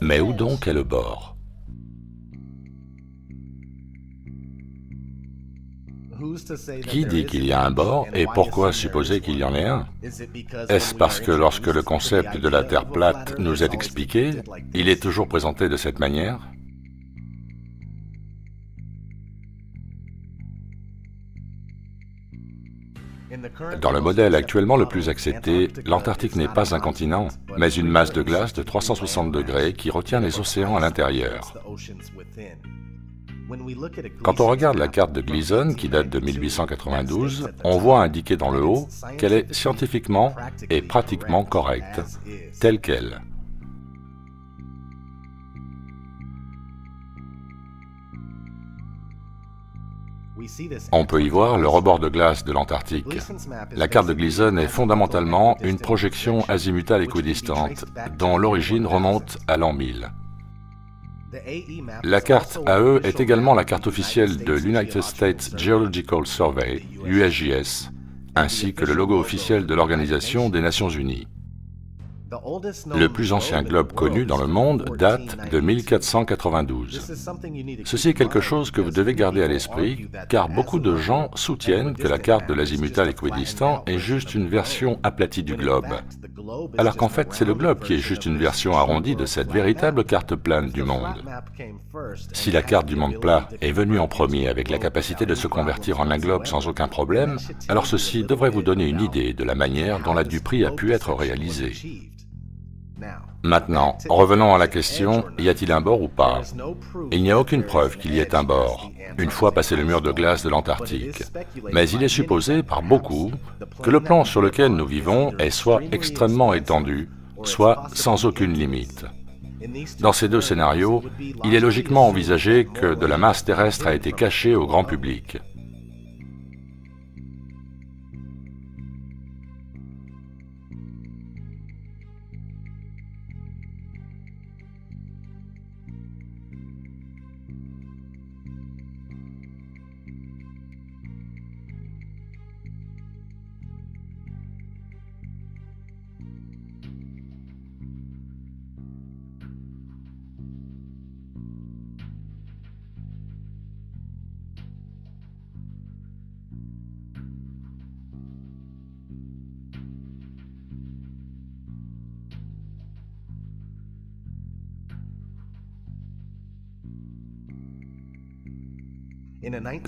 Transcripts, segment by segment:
Mais où donc est le bord? Qui dit qu'il y a un bord et pourquoi supposer qu'il y en ait un? Est-ce parce que lorsque le concept de la Terre plate nous est expliqué, il est toujours présenté de cette manière? Dans le modèle actuellement le plus accepté, l'Antarctique n'est pas un continent, mais une masse de glace de 360 degrés qui retient les océans à l'intérieur. Quand on regarde la carte de Gleason, qui date de 1892, on voit indiqué dans le haut qu'elle est scientifiquement et pratiquement correcte, telle qu'elle. On peut y voir le rebord de glace de l'Antarctique. La carte de Gleason est fondamentalement une projection azimutale équidistante, dont l'origine remonte à l'an 1000. La carte AE est également la carte officielle de l'United States Geological Survey, USGS, ainsi que le logo officiel de l'Organisation des Nations Unies. Le plus ancien globe connu dans le monde date de 1492. Ceci est quelque chose que vous devez garder à l'esprit, car beaucoup de gens soutiennent que la carte de l'azimutale équidistant est juste une version aplatie du globe, alors qu'en fait c'est le globe qui est juste une version arrondie de cette véritable carte plane du monde. Si la carte du monde plat est venue en premier avec la capacité de se convertir en un globe sans aucun problème, alors ceci devrait vous donner une idée de la manière dont la Dupree a pu être réalisée. Maintenant, revenons à la question, y a-t-il un bord ou pas? Il n'y a aucune preuve qu'il y ait un bord, une fois passé le mur de glace de l'Antarctique. Mais il est supposé, par beaucoup, que le plan sur lequel nous vivons est soit extrêmement étendu, soit sans aucune limite. Dans ces deux scénarios, il est logiquement envisagé que de la masse terrestre a été cachée au grand public.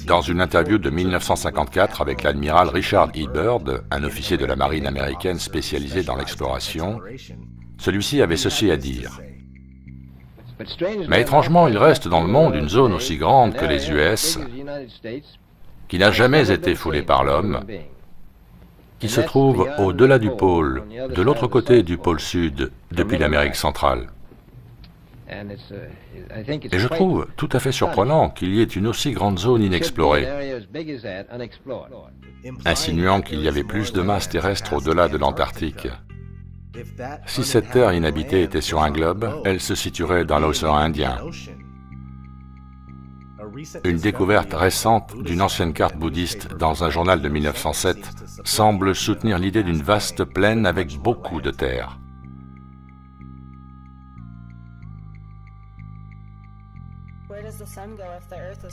Dans une interview de 1954 avec l'admiral Richard E. Byrd, un officier de la marine américaine spécialisé dans l'exploration, celui-ci avait ceci à dire. Mais étrangement, il reste dans le monde une zone aussi grande que les US, qui n'a jamais été foulée par l'homme, qui se trouve au-delà du pôle, de l'autre côté du pôle sud, depuis l'Amérique centrale. Et je trouve tout à fait surprenant qu'il y ait une aussi grande zone inexplorée, insinuant qu'il y avait plus de masse terrestre au-delà de l'Antarctique. Si cette terre inhabitée était sur un globe, elle se situerait dans l'océan Indien. Une découverte récente d'une ancienne carte bouddhiste dans un journal de 1907 semble soutenir l'idée d'une vaste plaine avec beaucoup de terre.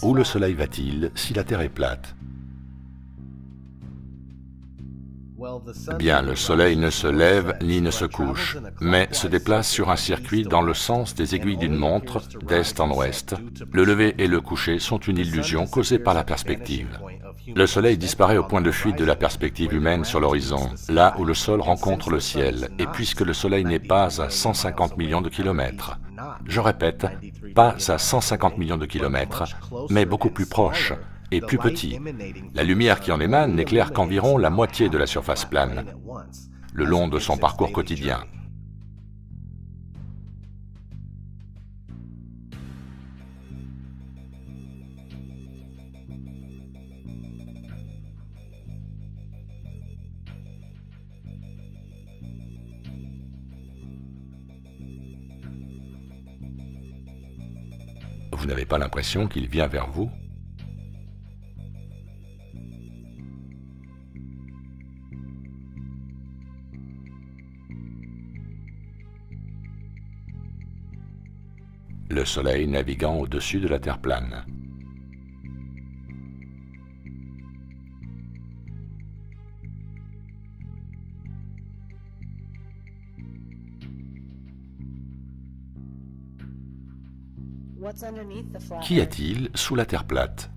Où le Soleil va-t-il si la Terre est plate? Bien, le Soleil ne se lève ni ne se couche, mais se déplace sur un circuit dans le sens des aiguilles d'une montre, d'est en ouest. Le lever et le coucher sont une illusion causée par la perspective. Le Soleil disparaît au point de fuite de la perspective humaine sur l'horizon, là où le sol rencontre le ciel, et puisque le Soleil n'est pas à 150 millions de kilomètres. Je répète, pas à 150 millions de kilomètres, mais beaucoup plus proche et plus petit. La lumière qui en émane n'éclaire qu'environ la moitié de la surface plane, le long de son parcours quotidien. Vous n'avez pas l'impression qu'il vient vers vous? le Soleil naviguant au-dessus de la Terre plane. Qu'y a-t-il sous la Terre plate?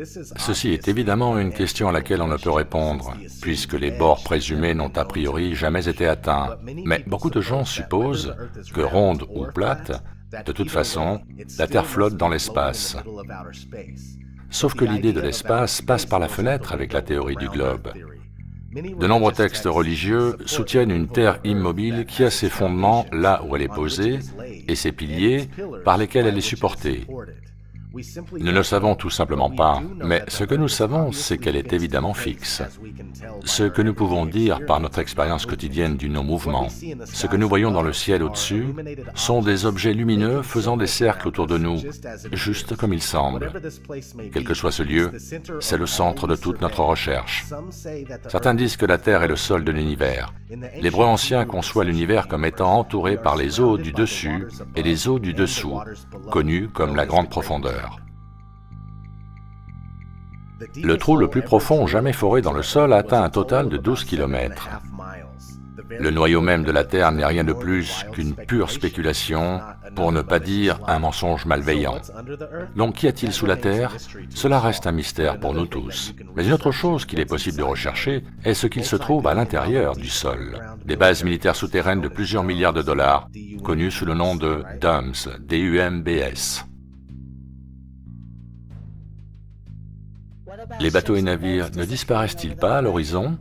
Ceci est évidemment une question à laquelle on ne peut répondre, puisque les bords présumés n'ont a priori jamais été atteints. Mais beaucoup de gens supposent que ronde ou plate, de toute façon, la Terre flotte dans l'espace. Sauf que l'idée de l'espace passe par la fenêtre avec la théorie du globe. De nombreux textes religieux soutiennent une Terre immobile qui a ses fondements là où elle est posée et ses piliers par lesquels elle est supportée. Nous ne le savons tout simplement pas, mais ce que nous savons, c'est qu'elle est évidemment fixe. Ce que nous pouvons dire par notre expérience quotidienne du non-mouvement, ce que nous voyons dans le ciel au-dessus, sont des objets lumineux faisant des cercles autour de nous, juste comme il semble. Quel que soit ce lieu, c'est le centre de toute notre recherche. Certains disent que la Terre est le sol de l'univers. L'hébreu ancien conçoit l'univers comme étant entouré par les eaux du dessus et les eaux du dessous, connues comme la grande profondeur. Le trou le plus profond jamais foré dans le sol a atteint un total de 12 km. Le noyau même de la Terre n'est rien de plus qu'une pure spéculation, pour ne pas dire un mensonge malveillant. Donc qu'y a-t-il sous la Terre? Cela reste un mystère pour nous tous. Mais une autre chose qu'il est possible de rechercher est ce qu'il se trouve à l'intérieur du sol. Des bases militaires souterraines de plusieurs milliards de dollars, connues sous le nom de DUMBS, D-U-M-B-S. Les bateaux et navires ne disparaissent-ils pas à l'horizon?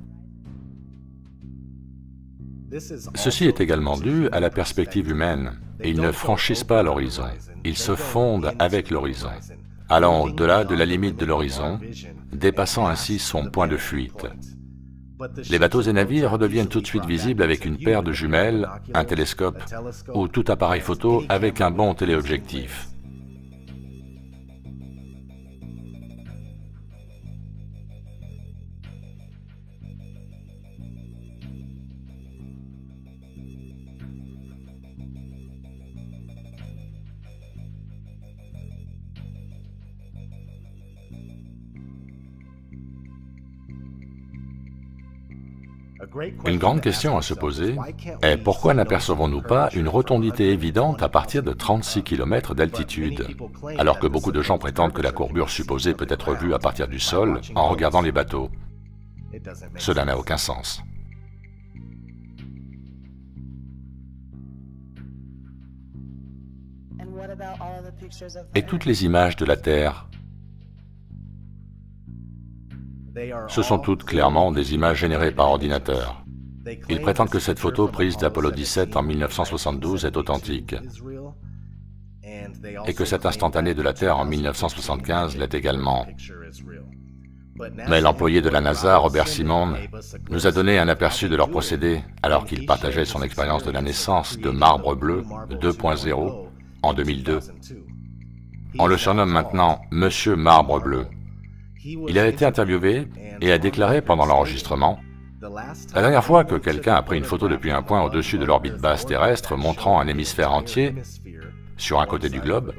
Ceci est également dû à la perspective humaine, et ils ne franchissent pas l'horizon, ils se fondent avec l'horizon, allant au-delà de la limite de l'horizon, dépassant ainsi son point de fuite. Les bateaux et navires redeviennent tout de suite visibles avec une paire de jumelles, un télescope ou tout appareil photo avec un bon téléobjectif. Une grande question à se poser est pourquoi n'apercevons-nous pas une rotondité évidente à partir de 36 km d'altitude, alors que beaucoup de gens prétendent que la courbure supposée peut être vue à partir du sol en regardant les bateaux. Cela n'a aucun sens. Et toutes les images de la Terre? Ce sont toutes clairement des images générées par ordinateur. Ils prétendent que cette photo prise d'Apollo 17 en 1972 est authentique, et que cette instantanée de la Terre en 1975 l'est également. Mais l'employé de la NASA, Robert Simon, nous a donné un aperçu de leur procédé alors qu'il partageait son expérience de la naissance de Marbre Bleu 2.0 en 2002. On le surnomme maintenant Monsieur Marbre Bleu. Il a été interviewé et a déclaré pendant l'enregistrement « La dernière fois que quelqu'un a pris une photo depuis un point au-dessus de l'orbite basse terrestre montrant un hémisphère entier sur un côté du globe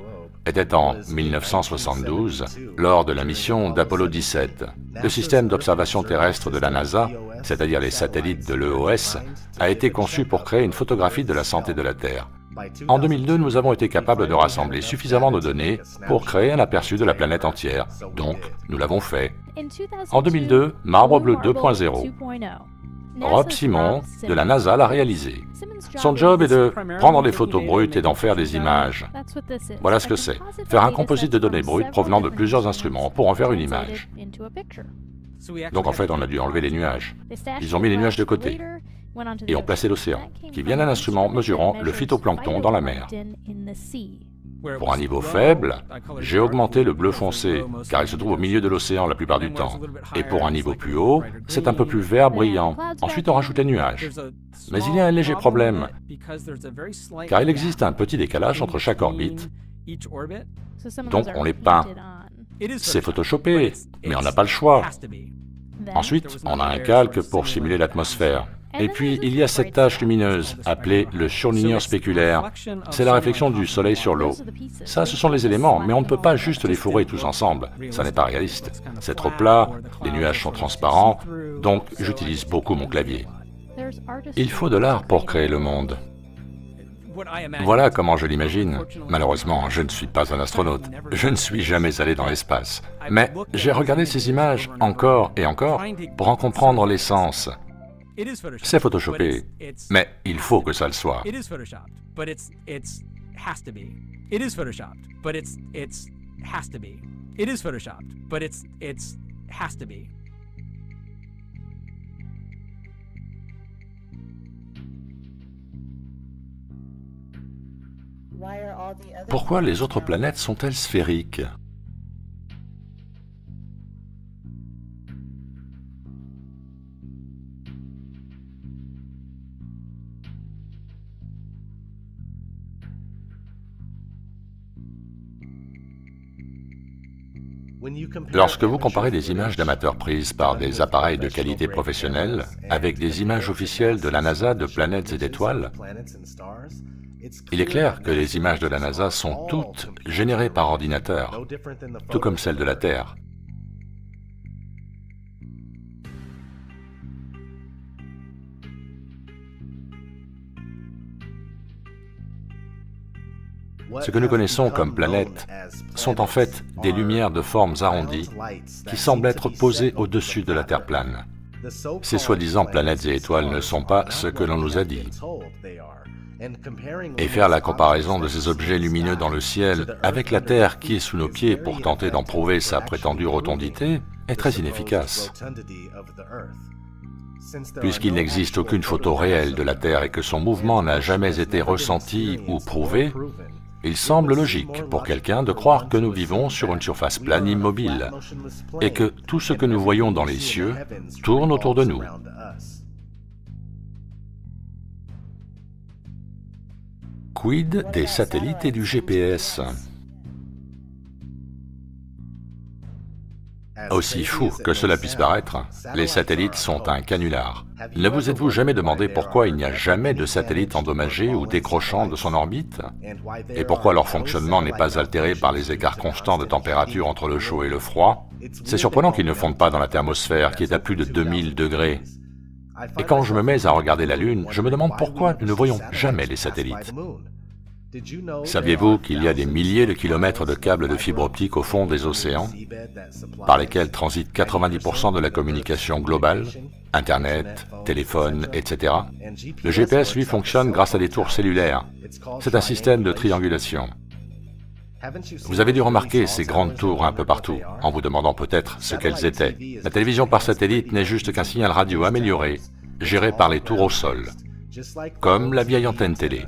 était en 1972, lors de la mission d'Apollo 17. Le système d'observation terrestre de la NASA, c'est-à-dire les satellites de l'EOS, a été conçu pour créer une photographie de la santé de la Terre. En 2002, nous avons été capables de rassembler suffisamment de données pour créer un aperçu de la planète entière. Donc, nous l'avons fait. En 2002, Marbre Bleu 2.0. Rob Simon, de la NASA, l'a réalisé. Son job est de prendre des photos brutes et d'en faire des images. Voilà ce que c'est. Faire un composite de données brutes provenant de plusieurs instruments pour en faire une image. Donc en fait, on a dû enlever les nuages. Ils ont mis les nuages de côté et ont placé l'océan, qui vient d'un instrument mesurant le phytoplancton dans la mer. Pour un niveau faible, j'ai augmenté le bleu foncé, car il se trouve au milieu de l'océan la plupart du temps. Et pour un niveau plus haut, c'est un peu plus vert brillant. Ensuite, on rajoute les nuages. Mais il y a un léger problème, car il existe un petit décalage entre chaque orbite, donc on les peint. C'est photoshopé, mais on n'a pas le choix. Ensuite, on a un calque pour simuler l'atmosphère. Et puis, il y a cette tache lumineuse, appelée le surligneur spéculaire. C'est la réflexion du soleil sur l'eau. Ça, ce sont les éléments, mais on ne peut pas juste les fourrer tous ensemble. Ça n'est pas réaliste. C'est trop plat, les nuages sont transparents, donc j'utilise beaucoup mon clavier. Il faut de l'art pour créer le monde. Voilà comment je l'imagine. Malheureusement, je ne suis pas un astronaute. Je ne suis jamais allé dans l'espace. Mais j'ai regardé ces images encore et encore pour en comprendre l'essence. C'est photoshopé, mais il faut que ça le soit. Pourquoi les autres planètes sont-elles sphériques ? Lorsque vous comparez des images d'amateurs prises par des appareils de qualité professionnelle avec des images officielles de la NASA de planètes et d'étoiles, il est clair que les images de la NASA sont toutes générées par ordinateur, tout comme celles de la Terre. Ce que nous connaissons comme planètes sont en fait des lumières de formes arrondies qui semblent être posées au-dessus de la Terre plane. Ces soi-disant planètes et étoiles ne sont pas ce que l'on nous a dit. Et faire la comparaison de ces objets lumineux dans le ciel avec la Terre qui est sous nos pieds pour tenter d'en prouver sa prétendue rotondité est très inefficace. Puisqu'il n'existe aucune photo réelle de la Terre et que son mouvement n'a jamais été ressenti ou prouvé, il semble logique pour quelqu'un de croire que nous vivons sur une surface plane immobile et que tout ce que nous voyons dans les cieux tourne autour de nous. Quid des satellites et du GPS ? Aussi fou que cela puisse paraître, les satellites sont un canular. Ne vous êtes-vous jamais demandé pourquoi il n'y a jamais de satellite endommagé ou décrochant de son orbite ? Et pourquoi leur fonctionnement n'est pas altéré par les écarts constants de température entre le chaud et le froid ? C'est surprenant qu'ils ne fondent pas dans la thermosphère qui est à plus de 2000 degrés. Et quand je me mets à regarder la Lune, je me demande pourquoi nous ne voyons jamais les satellites. Saviez-vous qu'il y a des milliers de kilomètres de câbles de fibre optique au fond des océans, par lesquels transite 90% de la communication globale, Internet, téléphone, etc. Le GPS, lui, fonctionne grâce à des tours cellulaires. C'est un système de triangulation. Vous avez dû remarquer ces grandes tours un peu partout, en vous demandant peut-être ce qu'elles étaient. La télévision par satellite n'est juste qu'un signal radio amélioré, géré par les tours au sol, comme la vieille antenne télé.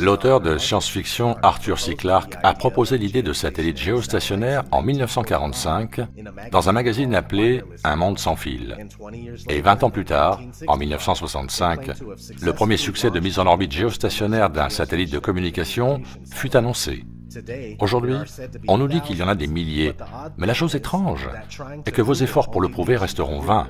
L'auteur de science-fiction Arthur C. Clarke a proposé l'idée de satellite géostationnaire en 1945 dans un magazine appelé Un monde sans fil. Et 20 ans plus tard, en 1965, le premier succès de mise en orbite géostationnaire d'un satellite de communication fut annoncé. Aujourd'hui, on nous dit qu'il y en a des milliers, mais la chose étrange est que vos efforts pour le prouver resteront vains.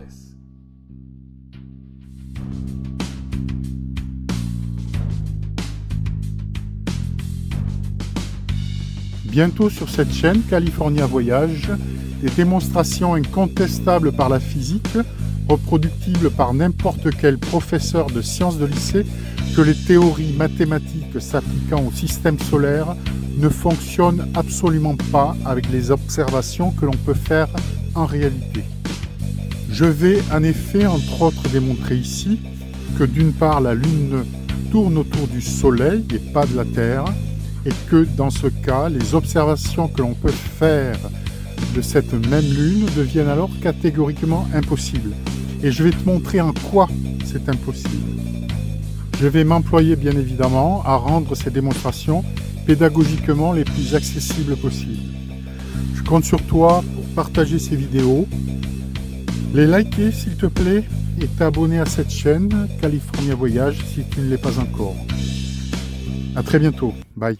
Bientôt sur cette chaîne, California Voyage, des démonstrations incontestables par la physique, reproductibles par n'importe quel professeur de sciences de lycée, que les théories mathématiques s'appliquant au système solaire ne fonctionnent absolument pas avec les observations que l'on peut faire en réalité. Je vais en effet, entre autres, démontrer ici que d'une part la Lune tourne autour du Soleil et pas de la Terre, et que dans ce cas, les observations que l'on peut faire de cette même Lune deviennent alors catégoriquement impossibles. Et je vais te montrer en quoi c'est impossible. Je vais m'employer bien évidemment à rendre ces démonstrations pédagogiquement les plus accessibles possibles. Je compte sur toi pour partager ces vidéos, les liker s'il te plaît et t'abonner à cette chaîne California Voyage si tu ne l'es pas encore. À très bientôt, bye.